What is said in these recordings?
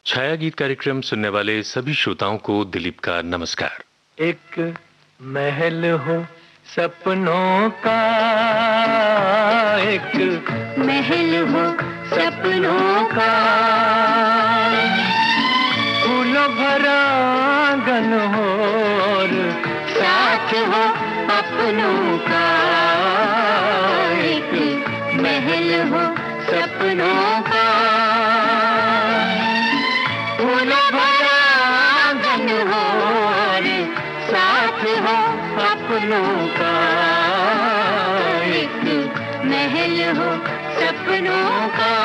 छाया गीत कार्यक्रम सुनने वाले सभी श्रोताओं को दिलीप का नमस्कार। एक महल हो सपनों का, एक महल हो सपनों का, फूलों भरा आंगन हो और साथ हो अपनों का। एक महल हो सपनों का, फूलों भरा आंगन हो और साथ हो अपनों का। एक महल हो सपनों का।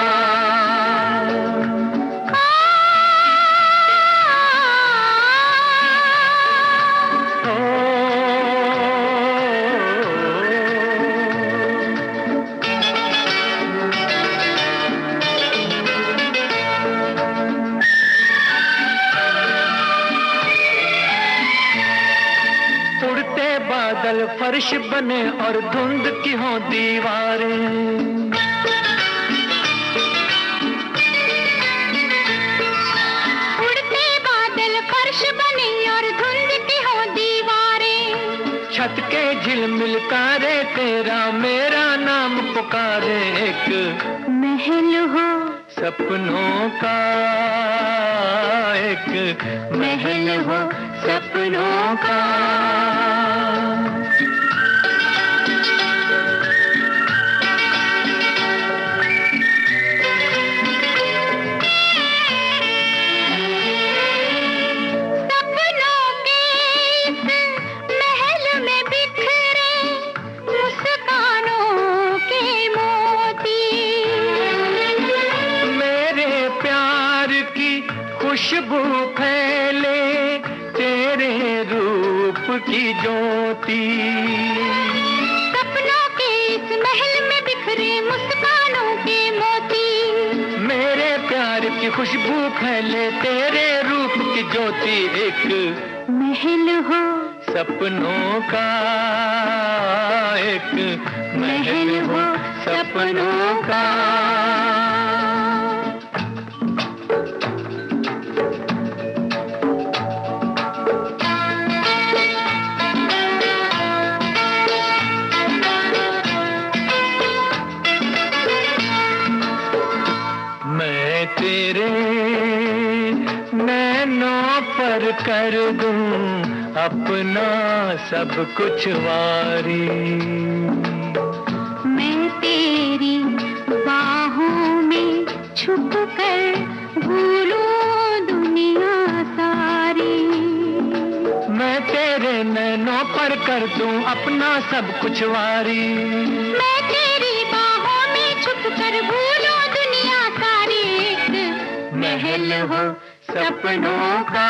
बादल फर्श बने और धुंध की हो दीवारें, उड़ते बादल फर्श बने और धुंध की हो दीवारें। छत के झिलमिल तारे तेरा मेरा नाम पुकारे। एक महल हो सपनों का, एक महल हो सपनों का। खुशबू फैले तेरे रूप की ज्योति, सपनों के इस महल में बिखरे मुस्कानों के मोती। मेरे प्यार की खुशबू फैले तेरे रूप की ज्योति। एक महल हो सपनों का, एक महल हो सपनों का। तेरे नैनों पर कर दूं अपना सब कुछ वारी। मैं तेरी बाहों में छुप कर भूलूं दुनिया सारी। मैं तेरे नैनों पर कर दूं अपना सब कुछ वारी। मैं तेरी बाहों में छुप कर भूलूं दुनिया सारी। महल हो सपनों का।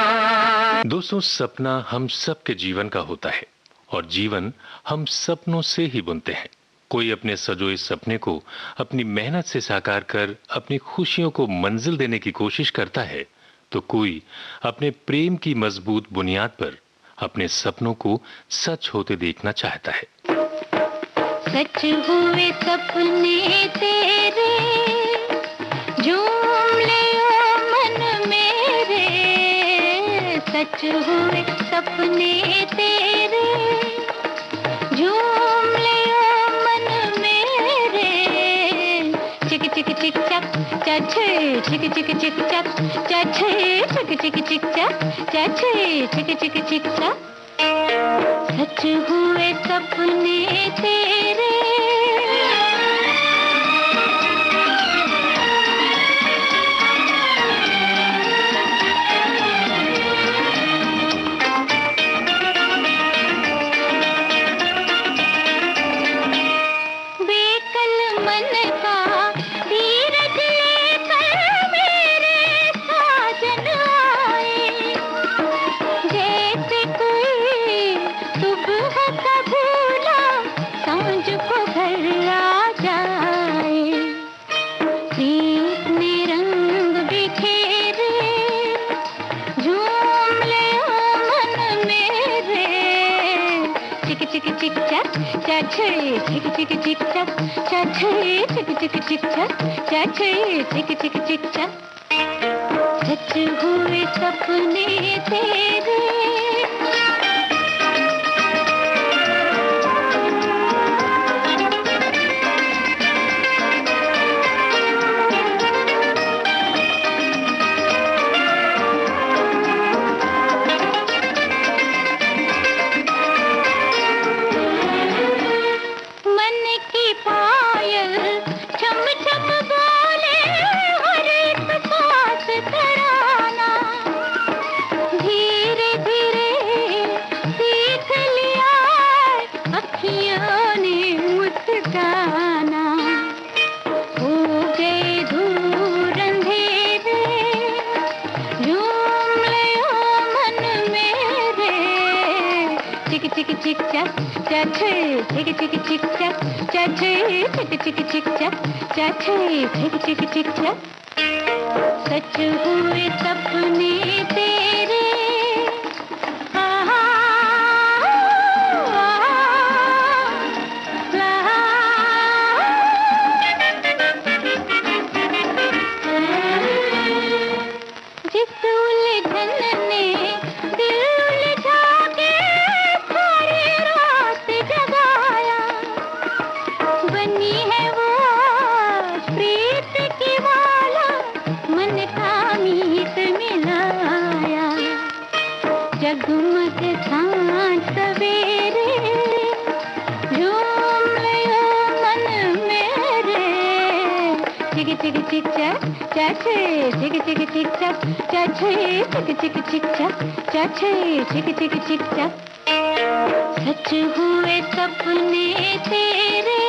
दोस्तों, सपना हम सब के जीवन का होता है और जीवन हम सपनों से ही बुनते हैं। कोई अपने सजोए सपने को अपनी मेहनत से साकार कर अपनी खुशियों को मंजिल देने की कोशिश करता है, तो कोई अपने प्रेम की मजबूत बुनियाद पर अपने सपनों को सच होते देखना चाहता है। सच हुए सपने तेरे, झूम ले ओ मन मेरे। सच हुए सपने तेरे, झूम ले ओ मन मेरे। चिक चिक चिक चक चछे, चिक चिक चिक चक चछे, चिक चिक चिक चक चछे, चिक चिक चिक चक। सच हुए सपने तेरे। चिक चिक चक चछे चिक चिक चिक चक चछे चिक चिक चिक चक चछे चिक चिक चिक चक। सच सच हुए सपने तेरे। मन की पायल छम छम बोले, हर एक सांस तराना। धीरे धीरे सीख लिया अखियों ने मुस्काना। हो गए दूर अंधेरे, झूम लियो मन मेरे। चिक चिक चिक चक चचे, चिक चिक चिक चक चचे, चिक चिक चिक चक चचे, चिक चिक चिक चक। सच हुए सपने तेरे। आहा, जिस उलझन ने दिल उलझा के सारी रात जगाया, बनी है वो प्रीत की माला, मन का मीत मिलाया। जगमग सांझ सवेरे, झूम लियो मन मेरे। चिक चिक चिक चक चचे, चिक चिक चिक चक चचे, चिक चिक चिक चक चचे, चिक चिक चिक चक। सच हुए सपने तेरे।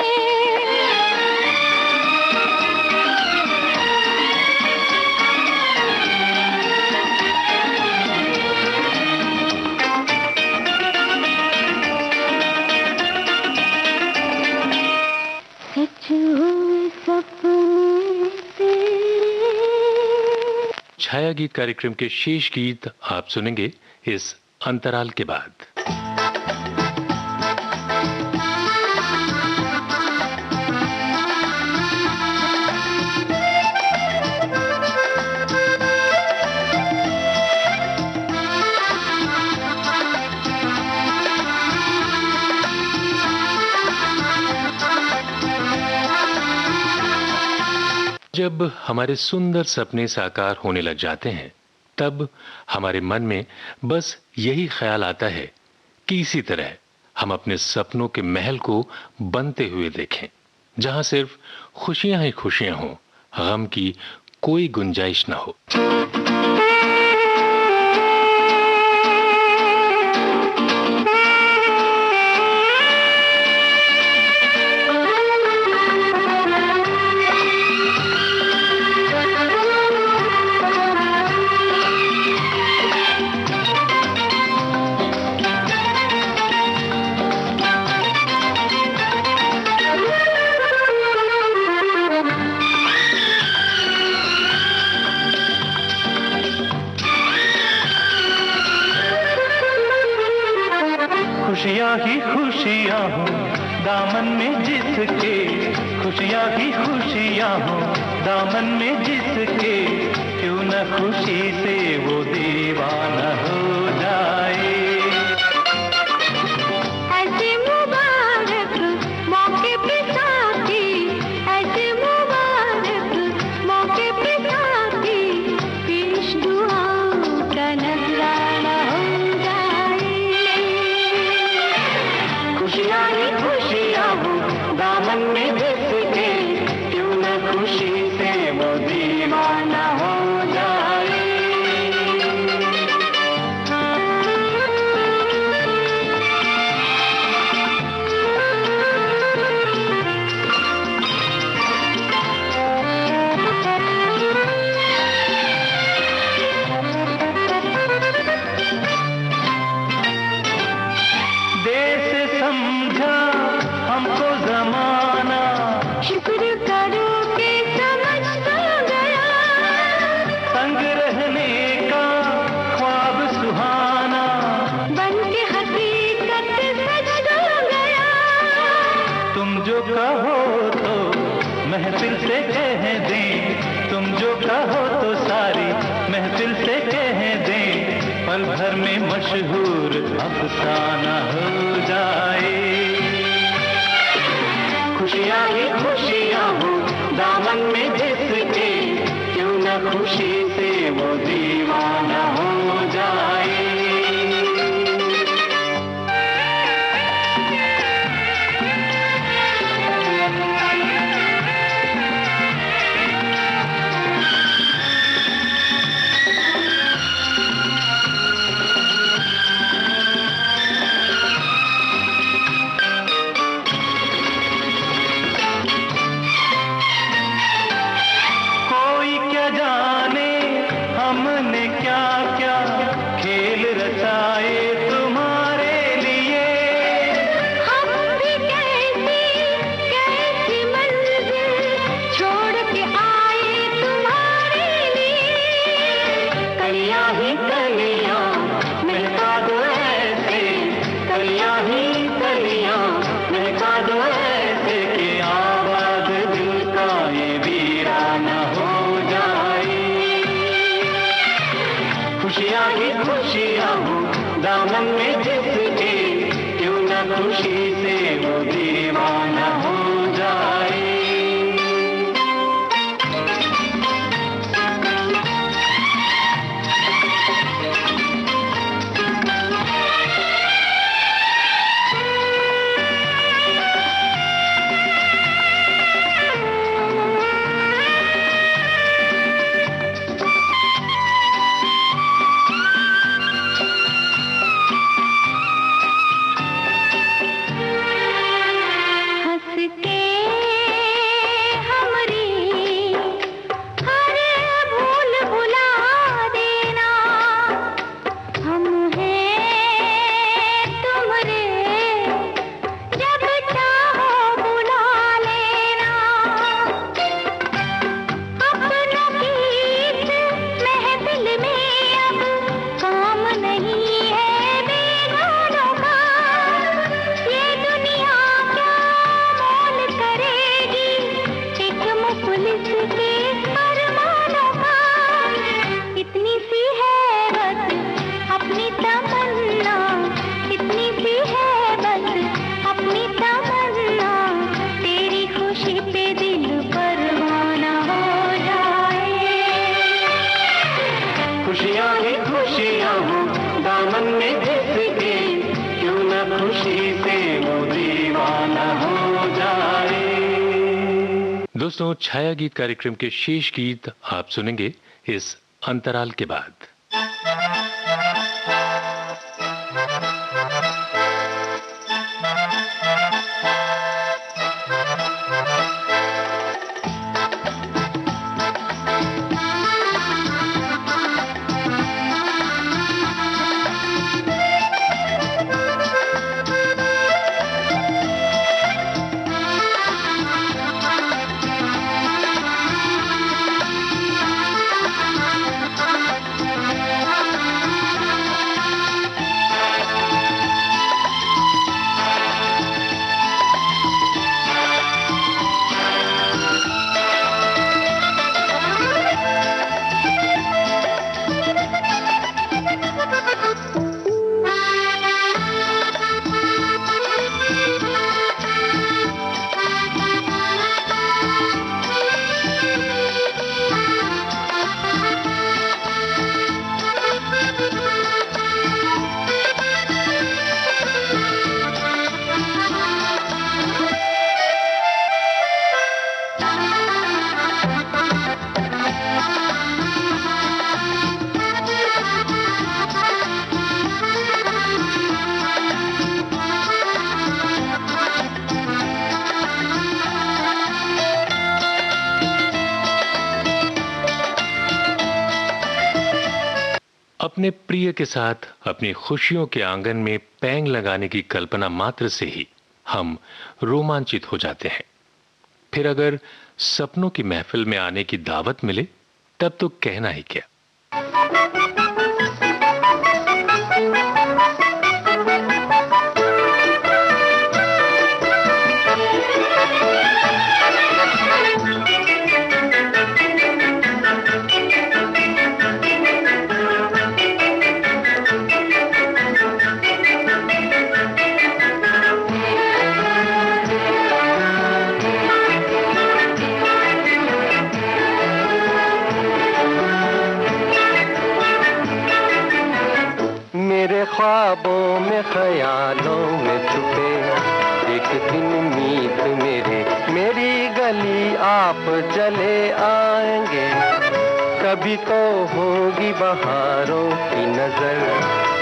सच हुए सपने तेरे। छाया गीत कार्यक्रम के शेष गीत आप सुनेंगे इस अंतराल के बाद। जब हमारे सुंदर सपने साकार होने लग जाते हैं, तब हमारे मन में बस यही ख्याल आता है कि इसी तरह हम अपने सपनों के महल को बनते हुए देखें, जहां सिर्फ खुशियां ही खुशियां हों, गम की कोई गुंजाइश ना हो। खुशियाँ ही खुशियाँ हो दामन में जिसके, खुशियाँ ही खुशियाँ हो दामन में जिसके, क्यों न खुशी से वो दीवाना हो जाए। ऐसे मुबारक मौके पे साथी, ऐसे मुबारक मौके पे साथी, पेश दुआओं का नजराना हो जाए। खुशियाँ ही खुशियाँ हो दामन में जिसके, क्यों न खुशी से वो दीवाना हो जाए। से कह दें, पल भर में मशहूर अफसाना हो जाए। खुशियाँ ही खुशियाँ हो दामन में जिसके, क्यों न खुशी से वो दीवाना हो जाए। खुशियाँ ही खुशियाँ हो दामन में जिसके, क्यों न खुशी से वो दीवाना हो जाए। खुशियाँ ही खुशियाँ हो दामन में जिसके, क्यों न खुशी से वो दीवाना हो जाए। दोस्तों, छाया गीत कार्यक्रम के शेष गीत आप सुनेंगे इस अंतराल के बाद। अपने प्रिय के साथ अपनी खुशियों के आंगन में पैंग लगाने की कल्पना मात्र से ही हम रोमांचित हो जाते हैं। फिर अगर सपनों की महफिल में आने की दावत मिले तब तो कहना ही क्या। ख्वाबों में ख्यालों में छुपे एक दिन मीत मेरी गली आप चले आएंगे। कभी तो होगी बहारों की नजर,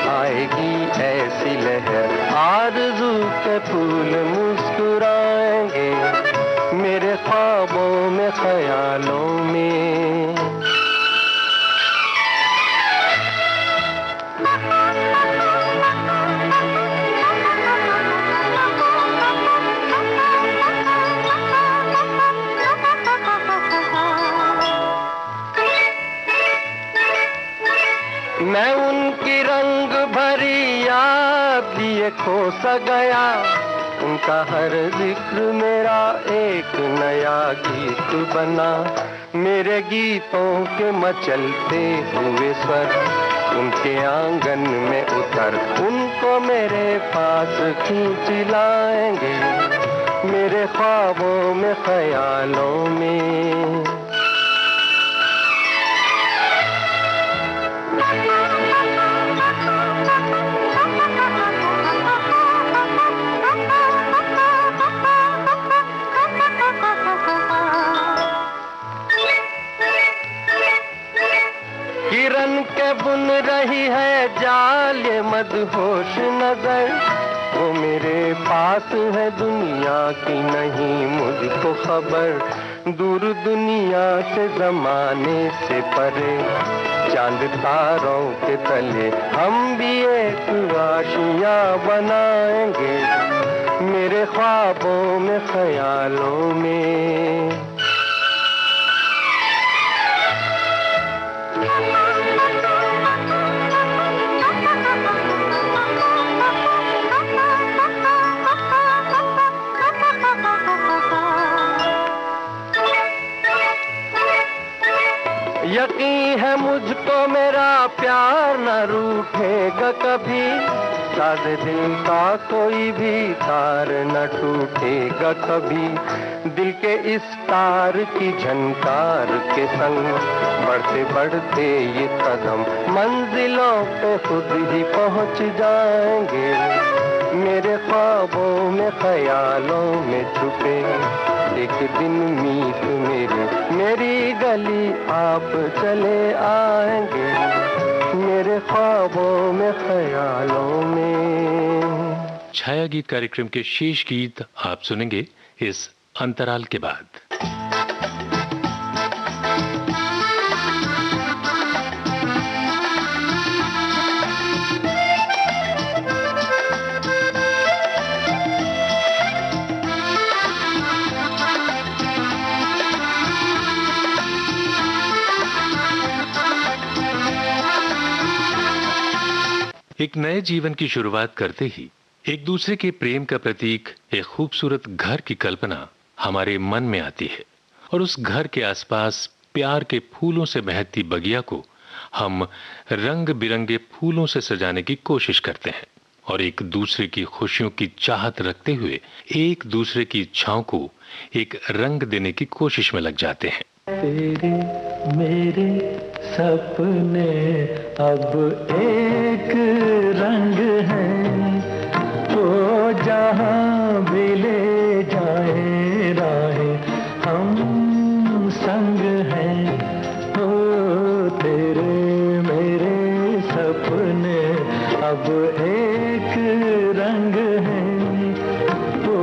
आएगी ऐसी लहर, आरज़ू के फूल मुस्कुराएंगे मेरे ख्वाबों में ख्यालों में। मैं उनकी रंग भरी याद लिए खो सा गया, उनका हर जिक्र मेरा एक नया गीत बना। मेरे गीतों के मचलते हुए स्वर उनके आंगन में उतर, उनको मेरे पास खींच लाएंगे मेरे ख्वाबों में ख्यालों में। किरण के बुन रही है जाल ये मदहोश नजर, वो मेरे पास है दुनिया की नहीं मुझको खबर। दूर दुनिया से जमाने से परे चांद तारों के तले हम भी एक आशियां बनाएंगे मेरे ख्वाबों में ख्यालों में। यकीन है मुझको मेरा प्यार न रूठेगा कभी, सादे दिल का कोई भी तार न टूटेगा कभी। दिल के इस तार की झनकार के संग बढ़ते बढ़ते ये कदम मंजिलों पे खुद ही पहुंच जाएंगे मेरे ख्वाबों में ख्यालों में छुपे एक दिन मीत मेरी गली आप चले आएंगे मेरे ख्वाबों में ख्यालों में। छाया गीत कार्यक्रम के शेष गीत आप सुनेंगे इस अंतराल के बाद। एक नए जीवन की शुरुआत करते ही एक दूसरे के प्रेम का प्रतीक एक खूबसूरत घर की कल्पना हमारे मन में आती है और उस घर के आसपास प्यार के फूलों से महकती बगिया को हम रंग बिरंगे फूलों से सजाने की कोशिश करते हैं और एक दूसरे की खुशियों की चाहत रखते हुए एक दूसरे की इच्छाओं को एक रंग देने की कोशिश में लग जाते हैं। तेरे मेरे सपने अब एक रंग हैं, वो जहां भी ले जाए राहें हम संग हैं। ओ तेरे मेरे सपने अब एक रंग हैं, वो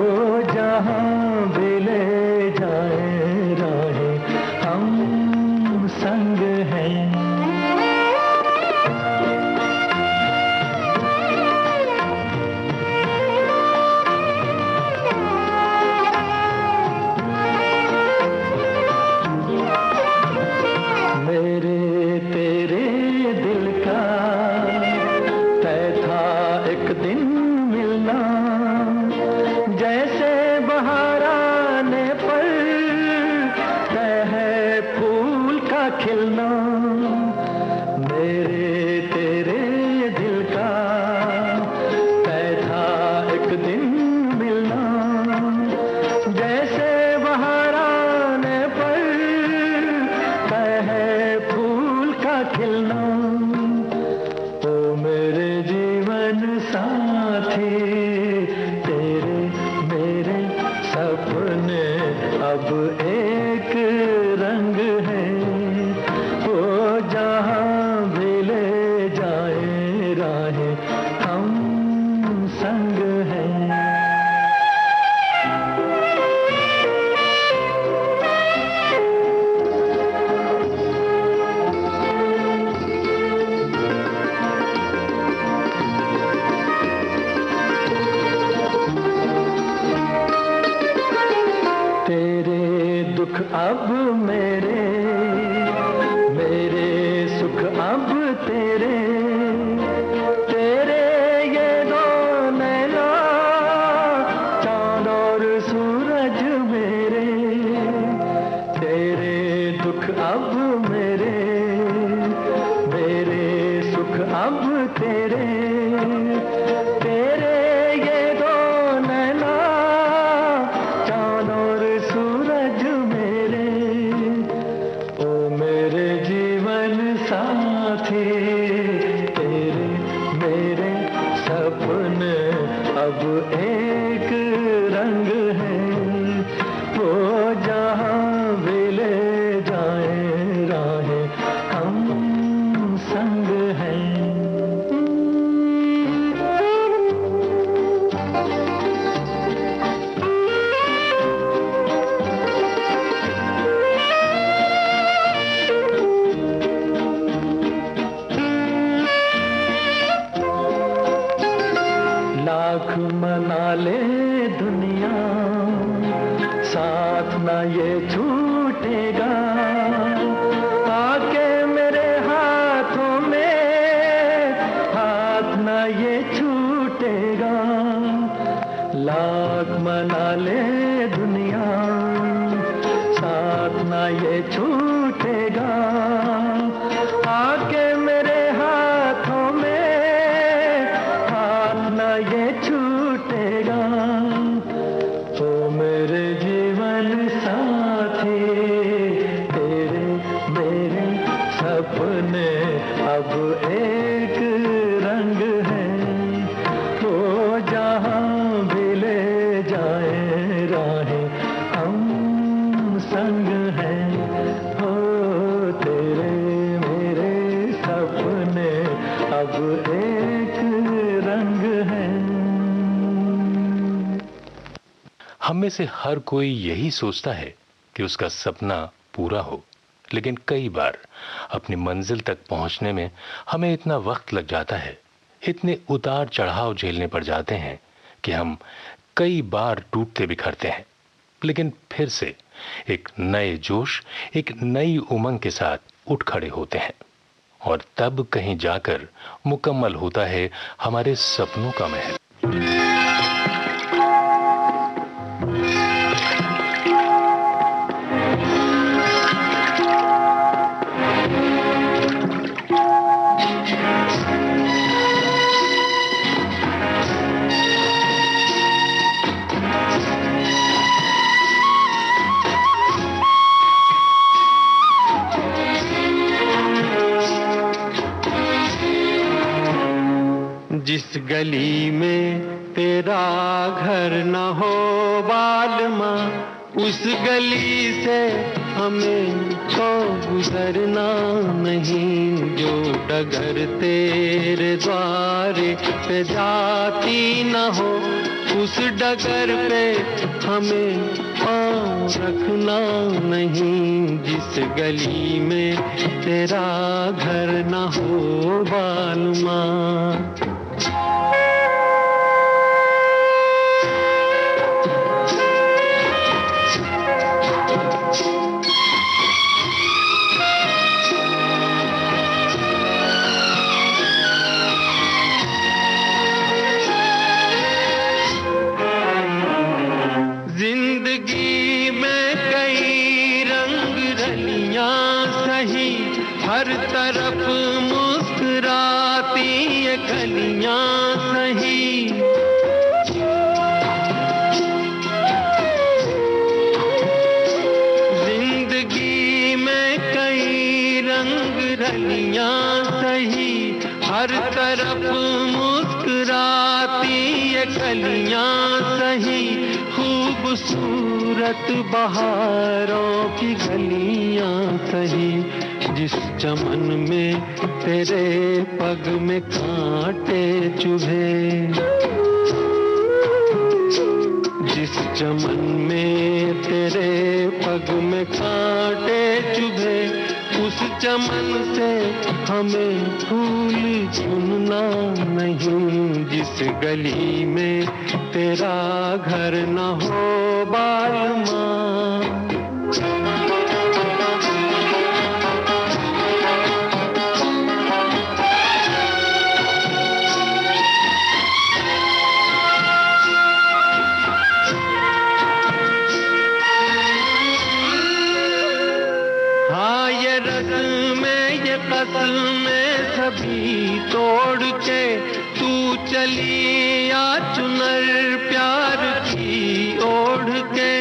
जहां भी ले जाए राहें हम संग हैं। खिलना ओ मेरे जीवन जीवन साथी, तेरे मेरे सपने अब एक रंग है। वो जहाँ भी ले जाए राहें, हम संग हैं। अब मेरे सुख अब तेरे, तेरे ये दो नैना चांद और सूरज मेरे। तेरे दुख अब मेरे सुख अब तेरे, तेरे ये दो नैना चांद और सूरज मेरे। ओ मेरे जीवन साथी, तेरे मेरे सपने अब एक रंग है। वो जहाँ भी ले जाए राहें, हम संग हैं। लाख मना ले दुनिया, साथ ना ये छूटेगा। आके मेरे हाथों में हाथ ना ये छूटेगा। लाख मना ले दुनिया, साथ ना ये छूटेगा। आके मेरे हाथों में हाथ ना ये छूटेगा। ओ मेरे जीवन साथी, तेरे मेरे सपने अब एक रंग है। वो जहाँ भी ले जाए राहें, हम संग हैं। हो तेरे मेरे सपने अब एक रंग है। हम में से हर कोई यही सोचता है कि उसका सपना पूरा हो, लेकिन कई बार अपनी मंजिल तक पहुंचने में हमें इतना वक्त लग जाता है, इतने उतार चढ़ाव झेलने पड़ जाते हैं कि हम कई बार टूटते बिखरते हैं, लेकिन फिर से एक नए जोश, एक नई उमंग के साथ उठ खड़े होते हैं। और तब कहीं जाकर मुकम्मल होता है हमारे सपनों का महल। जिस गली में तेरा घर न हो बालमा, उस गली से हमें तो गुजरना नहीं। जो डगर तेरे द्वारे पे जाती न हो, उस डगर पे हमें पाँव रखना नहीं। जिस गली में तेरा घर न हो बालमा। जिंदगी में कई रंग रलियां सही, हर तरफ मुस्कुराती ये कलियां सही। जिंदगी में कई रंग रलियां सही, हर तरफ मुस्कुराती ये कलियां सही, खूबसूरत बहारों की गलियां सही, जिस चमन में तेरे पग में कांटे चुभे, जिस चमन में तेरे पग में कांटे चुभे, उस चमन से हमें फूल चुनना नहीं। जिस गली में तेरा घर न हो बालमा, में सभी तोड़ के तू चली आ चुनर प्यार की ओढ़ के,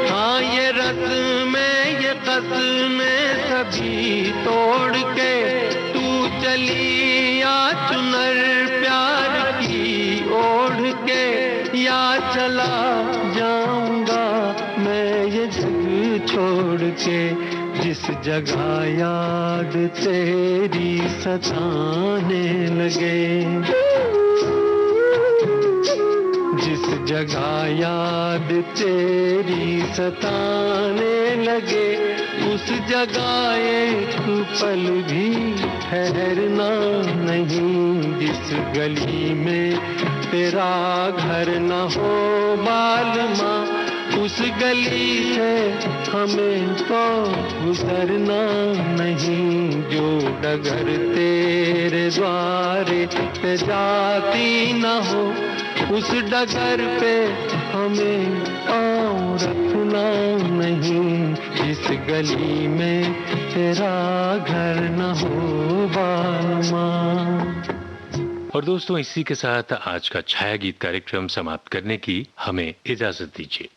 हाँ ये रस्में ये कसमें सभी तोड़ के तू चली आ चुनर प्यार की ओढ़ के, या चला जाऊंगा मैं ये जग छोड़ के, जिस जगह याद तेरी सताने लगे, जिस जगह याद तेरी सताने लगे, उस जगह एक पल भी ठहरना नहीं। जिस गली में तेरा घर न हो बालमा, उस गली से हमें तो गुजरना नहीं। जो डगर तेरे द्वारे पे जाती न हो, उस डगर पे हमें पाँव रखना नहीं। जिस गली में तेरा घर न हो बालमा। और दोस्तों, इसी के साथ आज का छाया गीत कार्यक्रम समाप्त करने की हमें इजाजत दीजिए।